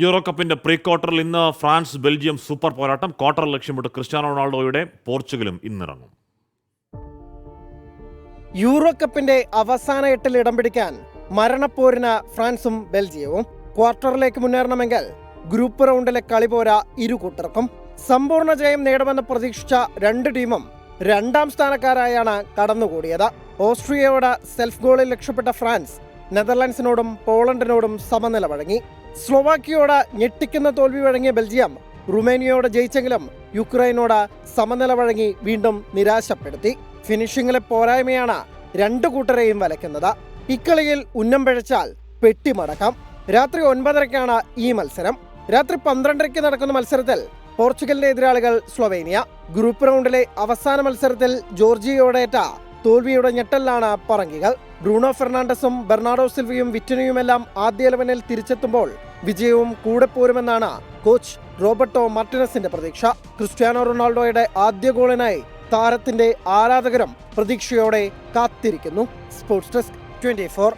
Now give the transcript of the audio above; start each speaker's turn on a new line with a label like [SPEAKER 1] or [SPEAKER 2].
[SPEAKER 1] Euro കപ്പിന്റെ pre ക്വാർട്ടറിൽ ഇന്ന് ഫ്രാൻസ് ബെൽജിയം സൂപ്പർ പോരാട്ടം. ക്വാർട്ടർ ലക്ഷ്യമിട്ട് ക്രിസ്ത്യാനോ റൊണാൾഡോയുടെ പോർച്ചുഗലും ഇന്നിറങ്ങും.
[SPEAKER 2] യൂറോ കപ്പിന്റെ അവസാന എട്ടിൽ ഇടം പിടിക്കാൻ മരണപ്പോരിന് ഫ്രാൻസും ബെൽജിയവും. ക്വാർട്ടറിലേക്ക് മുന്നേറണമെങ്കിൽ ഗ്രൂപ്പ് റൗണ്ടിലെ കളി പോരാ ഇരു കൂട്ടർക്കും. സമ്പൂർണ്ണ ജയം നേടുമെന്ന് പ്രതീക്ഷിച്ച രണ്ട് ടീമും രണ്ടാം സ്ഥാനക്കാരായാണ് കടന്നുകൂടിയത്. ഓസ്ട്രിയയോട് സെൽഫ് ഗോളിൽ രക്ഷപ്പെട്ട ഫ്രാൻസ് നെതർലാൻഡ്സിനോടും പോളണ്ടിനോടും സമനില വഴങ്ങി. സ്ലോവാക്യയോട് ഞെട്ടിക്കുന്ന തോൽവി വഴങ്ങിയ ബെൽജിയം റുമേനിയയോട് ജയിച്ചെങ്കിലും യുക്രൈനോട് സമനില വഴങ്ങി വീണ്ടും നിരാശപ്പെടുത്തി. ഫിനിഷിംഗിലെ പോരായ്മയാണ് രണ്ടു കൂട്ടരെയും വലയ്ക്കുന്നത്. ഇക്കളിയിൽ ഉന്നം പിഴച്ചാൽ പെട്ടിമടക്കാം. രാത്രി 9:30-ക്കാണ് ഈ മത്സരം. രാത്രി 12:30-ക്ക് നടക്കുന്ന മത്സരത്തിൽ പോർച്ചുഗലിന്റെ എതിരാളികൾ സ്ലൊവേനിയ. ഗ്രൂപ്പ് റൗണ്ടിലെ അവസാന മത്സരത്തിൽ ജോർജിയയോടേറ്റ തോൽവിയുടെ ഞെട്ടലിലാണ് പറങ്കികൾ. ബ്രൂണോ ഫെർണാണ്ടസും ബെർണാഡോ സിൽവയും വിറ്റിനിയുമെല്ലാം ആദ്യ 11-ൽ തിരിച്ചെത്തുമ്പോൾ വിജയവും കൂടെ പോരുമെന്നാണ് കോച്ച് റോബർട്ടോ മാർട്ടിനസിന്റെ പ്രതീക്ഷ. ക്രിസ്ത്യാനോ റൊണാൾഡോയുടെ ആദ്യ ഗോളിനായി താരത്തിന്റെ ആരാധകരും പ്രതീക്ഷയോടെ കാത്തിരിക്കുന്നു. Sports desk 24.